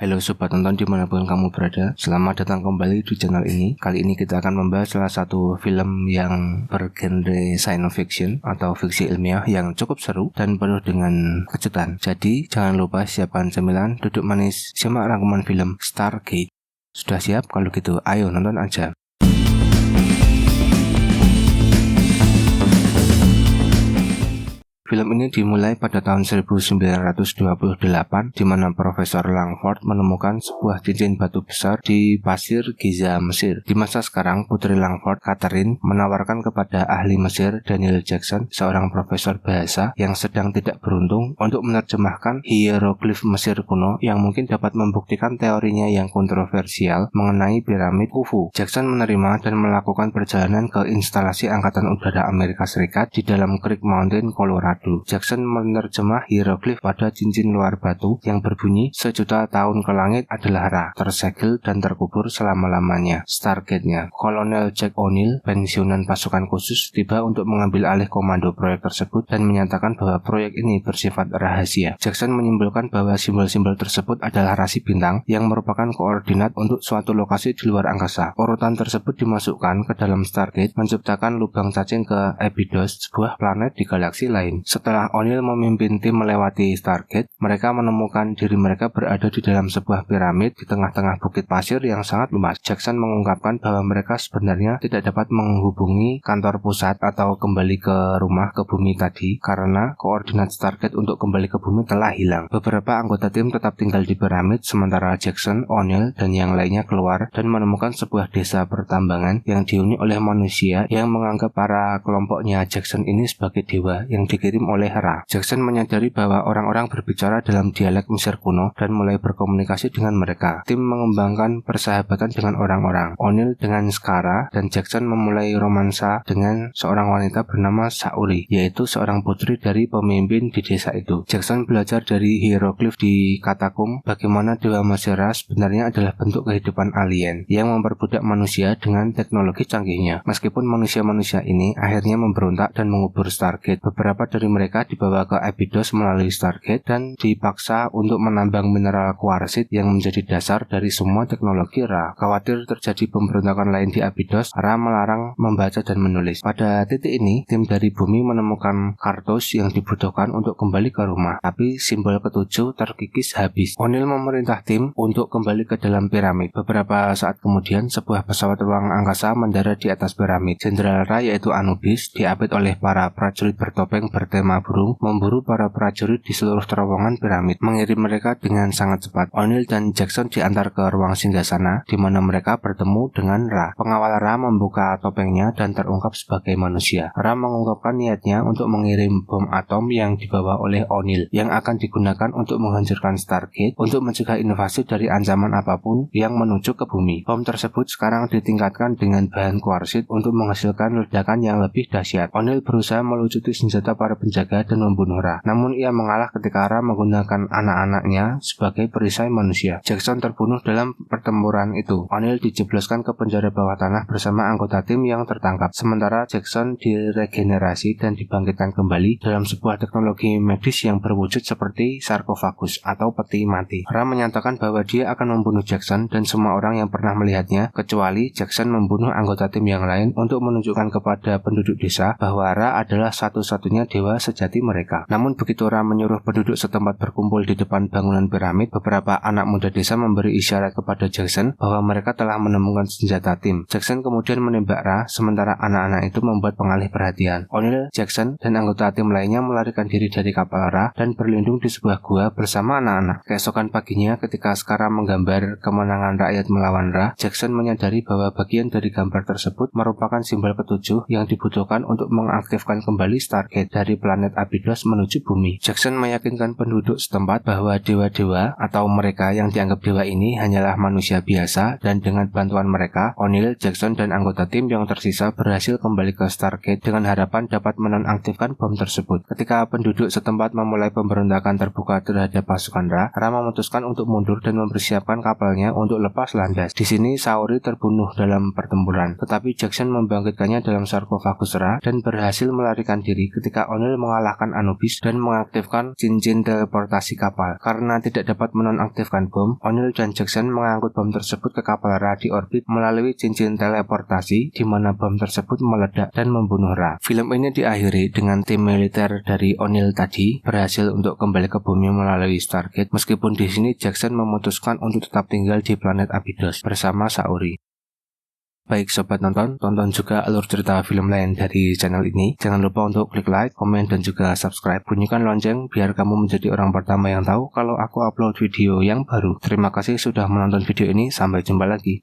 Halo sobat tonton dimanapun kamu berada, selamat datang kembali di channel ini. Kali ini kita akan membahas salah satu film yang bergenre science fiction atau fiksi ilmiah yang cukup seru dan penuh dengan kejutan. Jadi jangan lupa siapkan cemilan, duduk manis, simak rangkuman film Stargate. Sudah siap? Kalau gitu ayo nonton aja. Film ini dimulai pada tahun 1928 di mana Profesor Langford menemukan sebuah cincin batu besar di pasir Giza, Mesir. Di masa sekarang, putri Langford, Catherine, menawarkan kepada ahli Mesir Daniel Jackson, seorang profesor bahasa yang sedang tidak beruntung, untuk menerjemahkan hieroglif Mesir kuno yang mungkin dapat membuktikan teorinya yang kontroversial mengenai piramid Khufu. Jackson menerima dan melakukan perjalanan ke instalasi Angkatan Udara Amerika Serikat di dalam Creek Mountain, Colorado. Jackson menerjemah hieroglif pada cincin luar batu yang berbunyi sejuta tahun ke langit adalah Ra, tersegel dan terkubur selama-lamanya. Stargate-nya. Kolonel Jack O'Neill, pensiunan pasukan khusus, tiba untuk mengambil alih komando proyek tersebut dan menyatakan bahwa proyek ini bersifat rahasia. Jackson menyimpulkan bahwa simbol-simbol tersebut adalah rasi bintang yang merupakan koordinat untuk suatu lokasi di luar angkasa. Urutan tersebut dimasukkan ke dalam Stargate menciptakan lubang cacing ke Abydos, sebuah planet di galaksi lain. Setelah O'Neill memimpin tim melewati Stargate, mereka menemukan diri mereka berada di dalam sebuah piramid di tengah-tengah bukit pasir yang sangat luas. Jackson mengungkapkan bahwa mereka sebenarnya tidak dapat menghubungi kantor pusat atau kembali ke rumah ke bumi tadi karena koordinat Stargate untuk kembali ke bumi telah hilang. Beberapa anggota tim tetap tinggal di piramid sementara Jackson, O'Neill, dan yang lainnya keluar dan menemukan sebuah desa pertambangan yang dihuni oleh manusia yang menganggap para kelompoknya Jackson ini sebagai dewa yang dikirim oleh Ra. Jackson menyadari bahwa orang-orang berbicara dalam dialek Mesir kuno dan mulai berkomunikasi dengan mereka. Tim mengembangkan persahabatan dengan orang-orang. O'Neill dengan Skara dan Jackson memulai romansa dengan seorang wanita bernama Saori, yaitu seorang putri dari pemimpin di desa itu. Jackson belajar dari hieroglif di katakum bagaimana dewa Mesir sebenarnya adalah bentuk kehidupan alien yang memperbudak manusia dengan teknologi canggihnya. Meskipun manusia-manusia ini akhirnya memberontak dan mengubur Stargate, beberapa dari mereka dibawa ke Abydos melalui Stargate dan dipaksa untuk menambang mineral kuarsit yang menjadi dasar dari semua teknologi Ra. Khawatir terjadi pemberontakan lain di Abydos, Ra melarang membaca dan menulis. Pada titik ini, tim dari bumi menemukan kartus yang dibutuhkan untuk kembali ke rumah, tapi simbol ketujuh terkikis habis. O'Neill memerintah tim untuk kembali ke dalam piramid. Beberapa saat kemudian, sebuah pesawat ruang angkasa mendarat di atas piramid. Jenderal Ra yaitu Anubis diapit oleh para prajurit bertopeng bertema burung memburu para prajurit di seluruh terowongan piramid, mengirim mereka dengan sangat cepat. O'Neill dan Jackson diantar ke ruang singgasana di mana mereka bertemu dengan Ra. Pengawal Ra membuka topengnya dan terungkap sebagai manusia. Ra mengungkapkan niatnya untuk mengirim bom atom yang dibawa oleh O'Neill yang akan digunakan untuk menghancurkan Stargate untuk mencegah invasi dari ancaman apapun yang menuju ke bumi. Bom tersebut sekarang ditingkatkan dengan bahan kuarsit untuk menghasilkan ledakan yang lebih dahsyat. O'Neill berusaha melucuti senjata para penjaga dan membunuh Ra. Namun ia mengalah ketika Ra menggunakan anak-anaknya sebagai perisai manusia. Jackson terbunuh dalam pertempuran itu. O'Neill dijebloskan ke penjara bawah tanah bersama anggota tim yang tertangkap. Sementara Jackson diregenerasi dan dibangkitkan kembali dalam sebuah teknologi medis yang berwujud seperti sarkofagus atau peti mati. Ra menyatakan bahwa dia akan membunuh Jackson dan semua orang yang pernah melihatnya, kecuali Jackson membunuh anggota tim yang lain untuk menunjukkan kepada penduduk desa bahwa Ra adalah satu-satunya dewa sejati mereka. Namun begitu Ra menyuruh penduduk setempat berkumpul di depan bangunan piramid, beberapa anak muda desa memberi isyarat kepada Jackson bahwa mereka telah menemukan senjata tim. Jackson kemudian menembak Ra, sementara anak-anak itu membuat pengalih perhatian. O'Neill, Jackson, dan anggota tim lainnya melarikan diri dari kapal Ra dan berlindung di sebuah gua bersama anak-anak. Keesokan paginya, ketika Skara menggambar kemenangan rakyat melawan Ra, Jackson menyadari bahwa bagian dari gambar tersebut merupakan simbol ketujuh yang dibutuhkan untuk mengaktifkan kembali Stargate dari planet Abydos menuju bumi. Jackson meyakinkan penduduk setempat bahwa dewa-dewa atau mereka yang dianggap dewa ini hanyalah manusia biasa, dan dengan bantuan mereka, O'Neill, Jackson, dan anggota tim yang tersisa berhasil kembali ke Stargate dengan harapan dapat menonaktifkan bom tersebut. Ketika penduduk setempat memulai pemberontakan terbuka terhadap pasukan Ra, Ra memutuskan untuk mundur dan mempersiapkan kapalnya untuk lepas landas. Di sini Saori terbunuh dalam pertempuran, tetapi Jackson membangkitkannya dalam sarkofagus Ra dan berhasil melarikan diri ketika O'Neill O'Neill mengalahkan Anubis dan mengaktifkan cincin teleportasi kapal. Karena tidak dapat menonaktifkan bom, O'Neill dan Jackson mengangkut bom tersebut ke kapal Ra di orbit melalui cincin teleportasi, di mana bom tersebut meledak dan membunuh Ra. Film ini diakhiri dengan tim militer dari O'Neill tadi berhasil untuk kembali ke bumi melalui Stargate, meskipun di sini Jackson memutuskan untuk tetap tinggal di planet Abydos bersama Saori. Baik sobat nonton, tonton juga alur cerita film lain dari channel ini. Jangan lupa untuk klik like, komen, dan juga subscribe. Bunyikan lonceng biar kamu menjadi orang pertama yang tahu kalau aku upload video yang baru. Terima kasih sudah menonton video ini, sampai jumpa lagi.